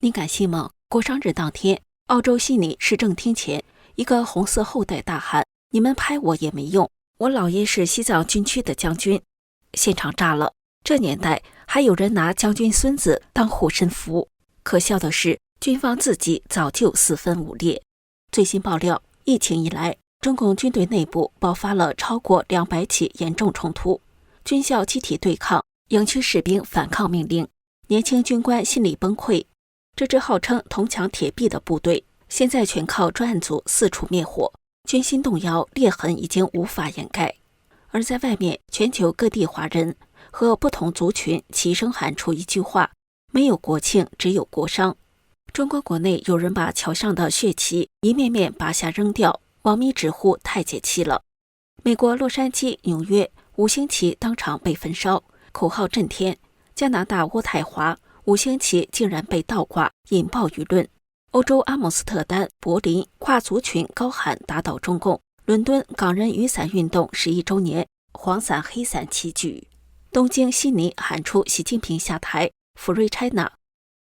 你敢信吗？过生日当天，澳洲悉尼市政厅前，一个红色后代大喊：“你们拍我也没用，我姥爷是西藏军区的将军。”现场炸了。这年代还有人拿将军孙子当护身符。可笑的是，军方自己早就四分五裂。最新爆料，疫情以来，中共军队内部爆发了超过200起严重冲突，军校集体对抗，营区士兵反抗命令，年轻军官心理崩溃。这支号称铜墙铁壁的部队，现在全靠专案组四处灭火，军心动摇，裂痕已经无法掩盖。而在外面，全球各地华人和不同族群齐声喊出一句话：没有国庆，只有国殇。中国国内有人把桥上的血旗一面面拔下扔掉，网民直呼太解气了。美国洛杉矶、纽约五星旗当场被焚烧，口号震天。加拿大渥太华五星旗竟然被倒挂，引爆舆论。欧洲阿姆斯特丹、柏林跨族群高喊打倒中共。伦敦港人雨伞运动11周年，黄伞黑伞齐举。东京、悉尼喊出习近平下台 ，Free China。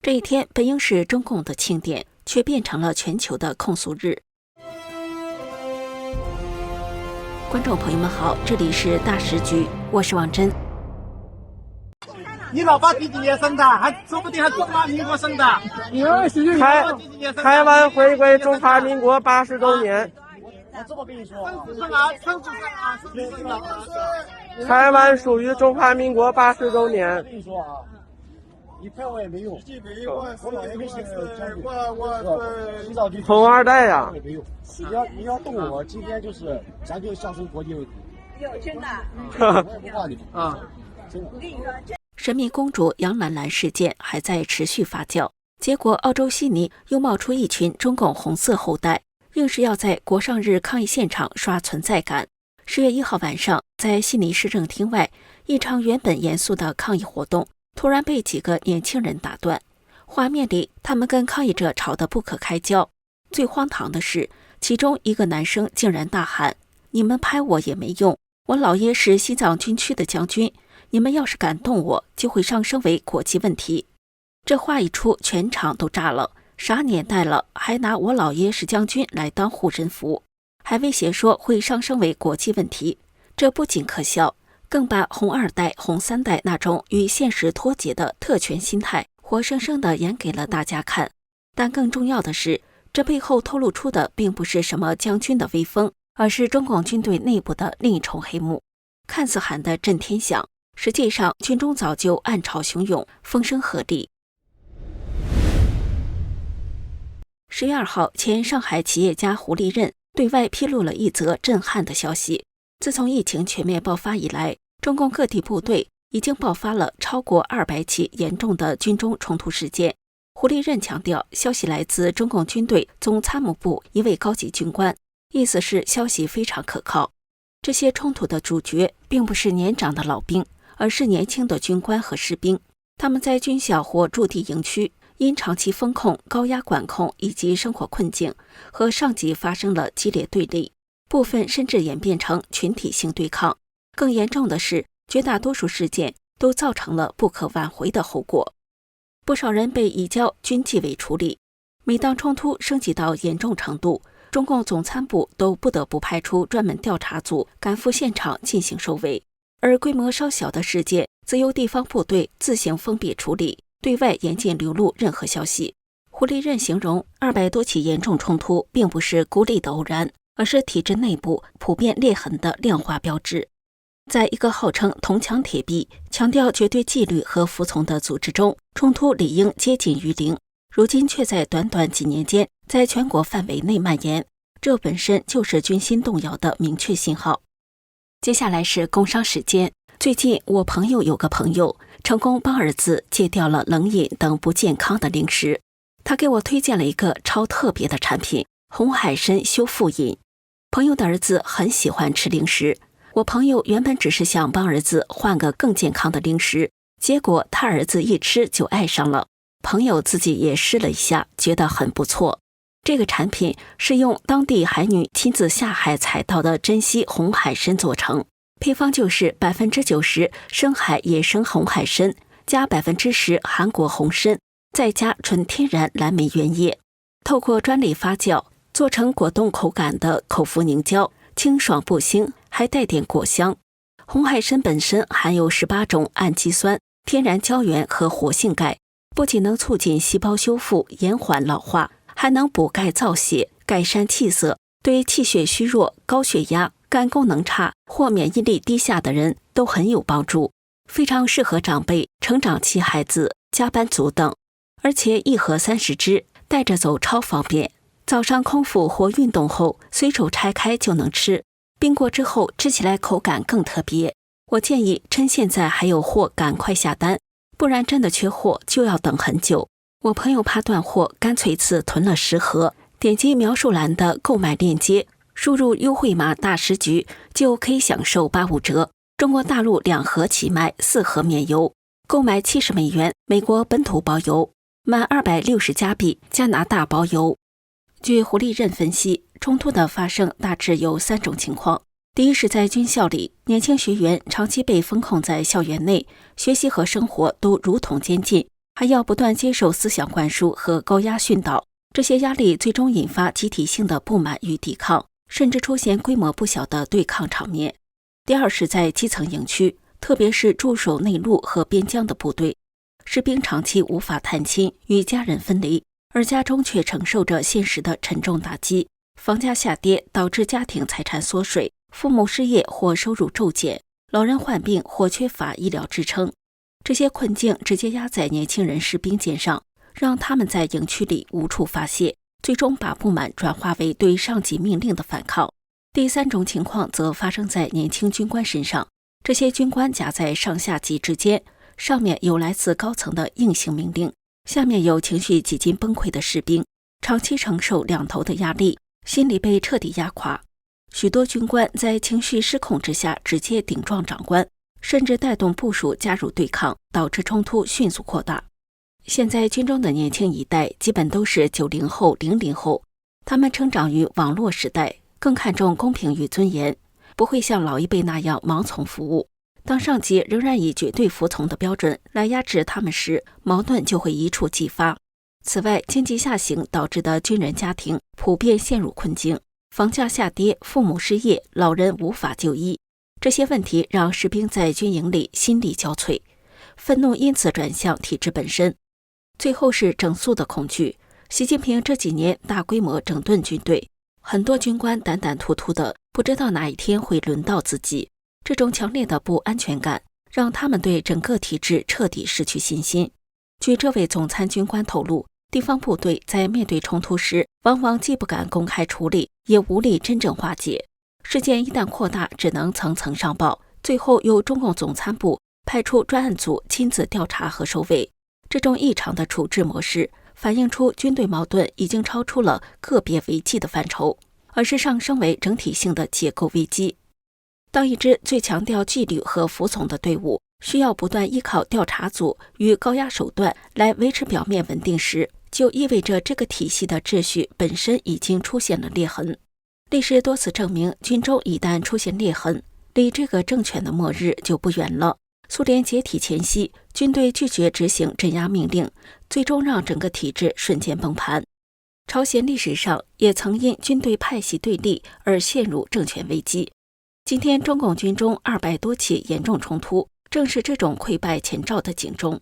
这一天本应是中共的庆典，却变成了全球的控诉日。观众朋友们好，这里是大时局，我是王真。你老爸第几年生的？还说不定还中华民国生的。台湾回归中华民国80周年。我这么跟你说，台湾属于中华民国80周年。我跟你说啊，你拍我也没用，我老爷没写洗澡就红二代呀，也没用。你要动我，今天就是咱就上升国际问题。有真的，我也不怕你啊，真的。我跟你说，神秘公主杨兰兰事件还在持续发酵，结果澳洲悉尼又冒出一群中共红色后代。硬是要在国殇日抗议现场刷存在感。10月1号晚上，在悉尼市政厅外，一场原本严肃的抗议活动突然被几个年轻人打断。画面里，他们跟抗议者吵得不可开交。最荒唐的是，其中一个男生竟然大喊：“你们拍我也没用，我姥爷是西藏军区的将军，你们要是敢动我，就会上升为国际问题。”这话一出，全场都炸了。啥年代了，还拿我姥爷是将军来当护身符，还威胁说会上升为国际问题。这不仅可笑，更把红二代、红三代那种与现实脱节的特权心态活生生地演给了大家看。但更重要的是，这背后透露出的并不是什么将军的威风，而是中共军队内部的另一重黑幕。看似喊得震天响，实际上军中早就暗潮汹涌，风声鹤唳。10月2号，前上海企业家胡立任对外披露了一则震撼的消息。自从疫情全面爆发以来，中共各地部队已经爆发了超过200起严重的军中冲突事件。胡立任强调，消息来自中共军队总参谋部一位高级军官，意思是消息非常可靠。这些冲突的主角并不是年长的老兵，而是年轻的军官和士兵。他们在军校或驻地营区因长期风控、高压管控以及生活困境，和上级发生了激烈对立，部分甚至演变成群体性对抗。更严重的是，绝大多数事件都造成了不可挽回的后果。不少人被移交军纪委处理。每当冲突升级到严重程度，中共总参部都不得不派出专门调查组赶赴现场进行收尾，而规模稍小的事件则由地方部队自行封闭处理，对外严禁流露任何消息。胡立任形容200多起严重冲突并不是孤立的偶然，而是体制内部普遍裂痕的量化标志。在一个号称铜墙铁壁、强调绝对纪律和服从的组织中，冲突理应接近于零，如今却在短短几年间在全国范围内蔓延，这本身就是军心动摇的明确信号。接下来是工商时间。最近我朋友有个朋友成功帮儿子戒掉了冷饮等不健康的零食，他给我推荐了一个超特别的产品——红海参修复饮。朋友的儿子很喜欢吃零食，我朋友原本只是想帮儿子换个更健康的零食，结果他儿子一吃就爱上了。朋友自己也试了一下，觉得很不错。这个产品是用当地海女亲自下海采到的珍稀红海参做成，配方就是90%深海野生红海参加10%韩国红参，再加纯天然蓝莓原液，透过专利发酵做成果冻口感的口服凝胶，清爽不腥，还带点果香。红海参本身含有18种氨基酸、天然胶原和活性钙，不仅能促进细胞修复、延缓老化，还能补钙造血、改善气色，对气血虚弱、高血压、肝功能差或免疫力低下的人都很有帮助，非常适合长辈、成长期孩子、加班族等。而且一盒30支，带着走超方便。早上空腹或运动后，随手拆开就能吃。冰过之后，吃起来口感更特别。我建议趁现在还有货，赶快下单，不然真的缺货就要等很久。我朋友怕断货，干脆一次囤了10盒。点击描述栏的购买链接，输入优惠码大师局，就可以享受85折。中国大陆2盒起卖，4盒免邮，购买70美元，美国本土包邮。满260加币，加拿大包邮。据胡立任分析，冲突的发生大致有3种情况。第一是在军校里，年轻学员长期被封控在校园内，学习和生活都如同监禁，还要不断接受思想灌输和高压训导。这些压力最终引发集体性的不满与抵抗，甚至出现规模不小的对抗场面。第二是在基层营区，特别是驻守内陆和边疆的部队，士兵长期无法探亲，与家人分离，而家中却承受着现实的沉重打击。房价下跌导致家庭财产缩水，父母失业或收入骤减，老人患病或缺乏医疗支撑。这些困境直接压在年轻人士兵肩上，让他们在营区里无处发泄，最终把不满转化为对上级命令的反抗。第3种情况则发生在年轻军官身上，这些军官夹在上下级之间，上面有来自高层的硬性命令，下面有情绪几近崩溃的士兵，长期承受2头的压力，心理被彻底压垮。许多军官在情绪失控之下直接顶撞长官，甚至带动部属加入对抗，导致冲突迅速扩大。现在军中的年轻一代基本都是90后、00后，他们成长于网络时代，更看重公平与尊严，不会像老一辈那样盲从服务。当上级仍然以绝对服从的标准来压制他们时，矛盾就会一触即发。此外，经济下行导致的军人家庭普遍陷入困境，房价下跌，父母失业，老人无法就医，这些问题让士兵在军营里心力交瘁，愤怒因此转向体制本身。最后是整肃的恐惧。习近平这几年大规模整顿军队，很多军官胆胆突突的，不知道哪一天会轮到自己。这种强烈的不安全感让他们对整个体制彻底失去信心。据这位总参军官透露，地方部队在面对冲突时，往往既不敢公开处理，也无力真正化解。事件一旦扩大，只能层层上报，最后由中共总参部派出专案组亲自调查和收尾。这种异常的处置模式反映出军队矛盾已经超出了个别危机的范畴，而是上升为整体性的结构危机。当一支最强调纪律和服从的队伍需要不断依靠调查组与高压手段来维持表面稳定时，就意味着这个体系的秩序本身已经出现了裂痕。历史多次证明，军中一旦出现裂痕，离这个政权的末日就不远了。苏联解体前夕，军队拒绝执行镇压命令，最终让整个体制瞬间崩盘。朝鲜历史上也曾因军队派系对立而陷入政权危机。今天中共军中200多起严重冲突，正是这种溃败前兆的警钟。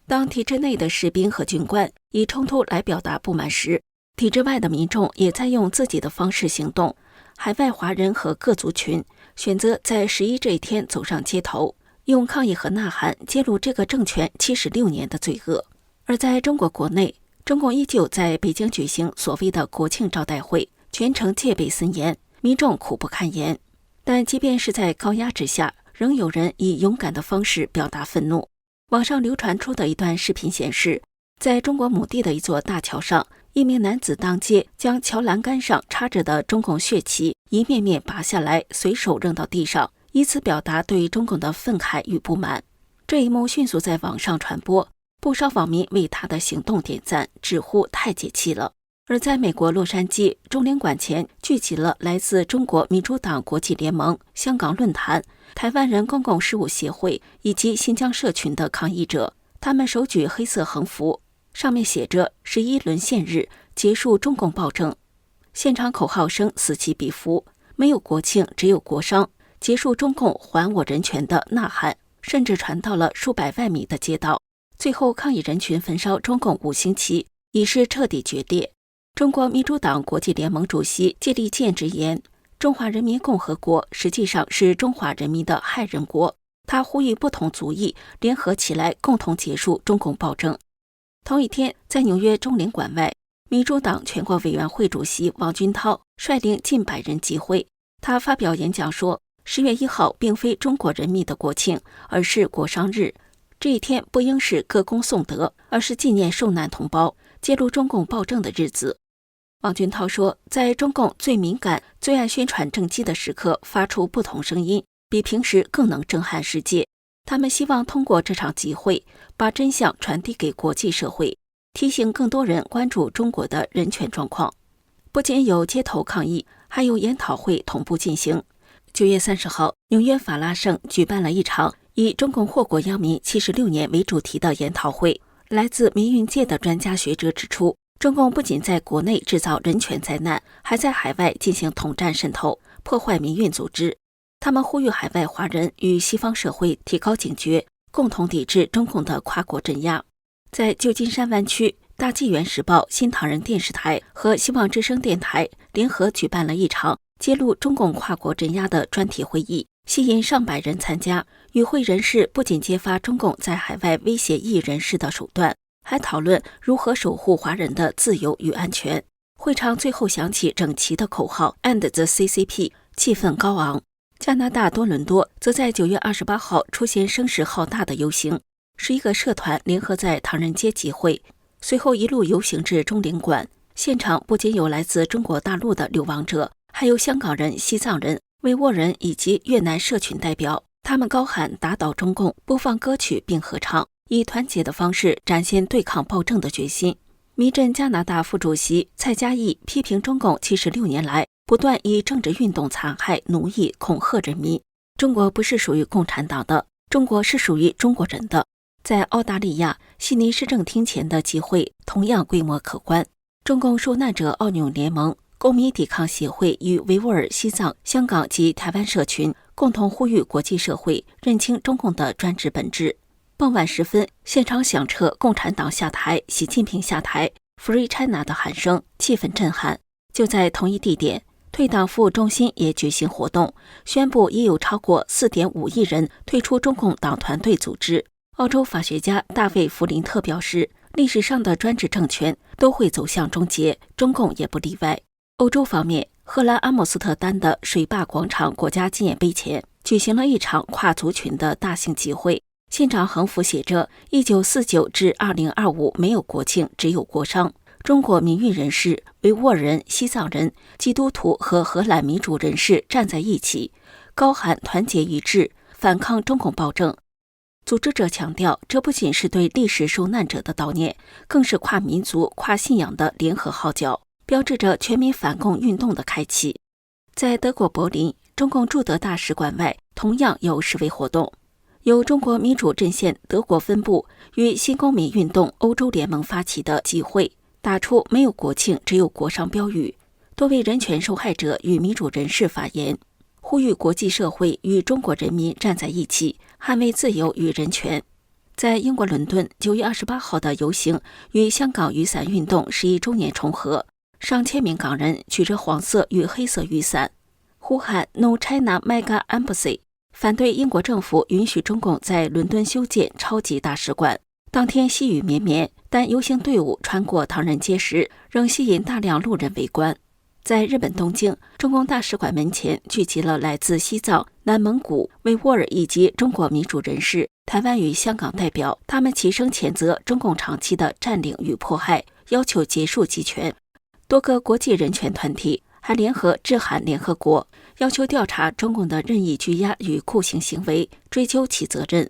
当体制内的士兵和军官以冲突来表达不满时，体制外的民众也在用自己的方式行动。海外华人和各族群选择在11这一天走上街头，用抗议和呐喊揭露这个政权76年的罪恶。而在中国国内，中共依旧在北京举行所谓的国庆招待会，全程戒备森严，民众苦不堪言。但即便是在高压之下，仍有人以勇敢的方式表达愤怒。网上流传出的一段视频显示，在中国母地的一座大桥上，一名男子当街将桥栏杆上插着的中共血旗一面面拔下来，随手扔到地上，以此表达对中共的愤慨与不满。这一幕迅速在网上传播，不少网民为他的行动点赞，直呼太解气了。而在美国洛杉矶中领馆前聚集了来自中国民主党国际联盟、香港论坛、台湾人公共事务协会以及新疆社群的抗议者，他们手举黑色横幅，上面写着11沦陷日，结束中共暴政。现场口号声此起彼伏，没有国庆，只有国殇，结束中共，还我人权的呐喊，甚至传到了数百万米的街道。最后，抗议人群焚烧中共5星旗，以示彻底决裂。中国民主党国际联盟主席谢立健直言，中华人民共和国实际上是中华人民的害人国。他呼吁不同族裔联合起来，共同结束中共暴政。同一天，在纽约中领馆外，民主党全国委员会主席王军涛率领近100人集会。他发表演讲说，10月1号并非中国人民的国庆，而是国殇日。这一天不应是歌功颂德，而是纪念受难同胞、揭露中共暴政的日子。王军涛说，在中共最敏感、最爱宣传政绩的时刻发出不同声音，比平时更能震撼世界。他们希望通过这场集会，把真相传递给国际社会，提醒更多人关注中国的人权状况。不仅有街头抗议，还有研讨会同步进行。9月30号，纽约法拉盛举办了一场以中共祸国殃民76年为主题的研讨会。来自民运界的专家学者指出，中共不仅在国内制造人权灾难，还在海外进行统战渗透，破坏民运组织。他们呼吁海外华人与西方社会提高警觉，共同抵制中共的跨国镇压。在旧金山湾区，大纪元时报、新唐人电视台和希望之声电台联合举办了一场揭露中共跨国镇压的专题会议，吸引上百人参加。与会人士不仅揭发中共在海外威胁异议人士的手段，还讨论如何守护华人的自由与安全。会场最后响起整齐的口号 "And the CCP"， 气氛高昂。加拿大多伦多则在9月28号出现声势浩大的游行，11个社团联合在唐人街集会，随后一路游行至中领馆。现场不仅有来自中国大陆的流亡者，还有香港人、西藏人、维吾尔人以及越南社群代表。他们高喊打倒中共，播放歌曲并合唱，以团结的方式展现对抗暴政的决心。民阵加拿大副主席蔡嘉义批评中共76年来不断以政治运动残害、奴役、恐吓人民。中国不是属于共产党的，中国是属于中国人的。在澳大利亚悉尼市政厅前的集会同样规模可观。中共受难者奥纽联盟、公民抵抗协会与维吾尔、西藏、香港及台湾社群共同呼吁国际社会认清中共的专制本质。傍晚时分，现场响彻共产党下台、习近平下台、Free China 的喊声，气氛震撼。就在同一地点，退党服务中心也举行活动，宣布已有超过 4.5 亿人退出中共党团队组织。澳洲法学家大卫·弗林特表示，历史上的专制政权都会走向终结，中共也不例外。欧洲方面，荷兰阿姆斯特丹的水坝广场国家纪念碑前举行了一场跨族群的大型集会，现场横幅写着1949至2025没有国庆，只有国殇。中国民运人士、维吾尔人、西藏人、基督徒和荷兰民主人士站在一起，高喊团结一致，反抗中共暴政。组织者强调，这不仅是对历史受难者的悼念，更是跨民族、跨信仰的联合号角，标志着全民反共运动的开启。在德国柏林，中共驻德大使馆外同样有示威活动。由中国民主阵线德国分部与新公民运动欧洲联盟发起的集会，打出没有国庆，只有国殇标语。多位人权受害者与民主人士发言，呼吁国际社会与中国人民站在一起，捍卫自由与人权。在英国伦敦9月28号的游行与香港雨伞运动11周年重合，上千名港人举着黄色与黑色雨伞，呼喊 No China Mega Embassy， 反对英国政府允许中共在伦敦修建超级大使馆。当天细雨绵绵，但游行队伍穿过唐人街时，仍吸引大量路人围观。在日本东京，中共大使馆门前聚集了来自西藏、南蒙古、维吾尔以及中国民主人士、台湾与香港代表，他们齐声谴责中共长期的占领与迫害，要求结束集权。多个国际人权团体还联合致函联合国，要求调查中共的任意拘押与酷刑行为，追究其责任。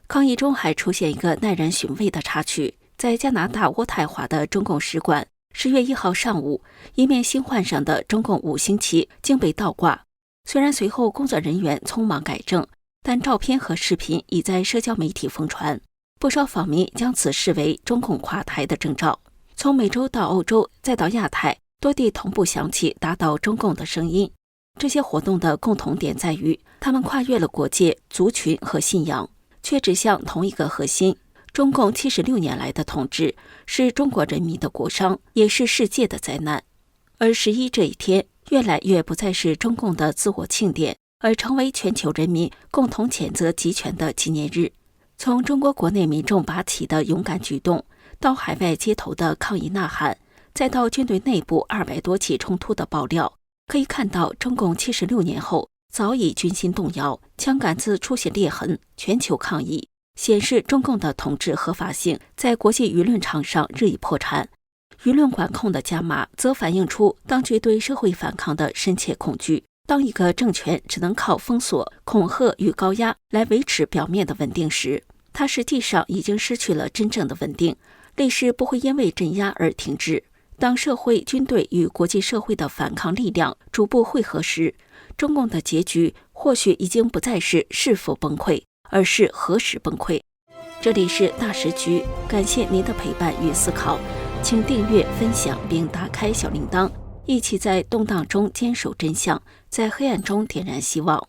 抗议中还出现一个耐人寻味的插曲，在加拿大渥太华的中共使馆， 10月1号上午，一面新换上的中共5星旗竟被倒挂。虽然随后工作人员匆忙改正，但照片和视频已在社交媒体疯传，不少访民将此视为中共垮台的征兆。从美洲到欧洲，再到亚太，多地同步响起打倒中共的声音。这些活动的共同点在于，他们跨越了国界、族群和信仰，却指向同一个核心：中共76年来的统治是中国人民的国殇，也是世界的灾难。而11这一天，越来越不再是中共的自我庆典，而成为全球人民共同谴责集权的纪念日。从中国国内民众拔起的勇敢举动，到海外街头的抗议呐喊，再到军队内部200多起冲突的爆料，可以看到中共76年后早已军心动摇，枪杆子出现裂痕，全球抗议，显示中共的统治合法性在国际舆论场上日益破产。舆论管控的加码，则反映出当局对社会反抗的深切恐惧。当一个政权只能靠封锁、恐吓与高压来维持表面的稳定时，它实际上已经失去了真正的稳定。历史不会因为镇压而停滞。当社会、军队与国际社会的反抗力量逐步汇合时，中共的结局或许已经不再是是否崩溃，而是何时崩溃。这里是大时局，感谢您的陪伴与思考，请订阅、分享并打开小铃铛，一起在动荡中坚守真相，在黑暗中点燃希望。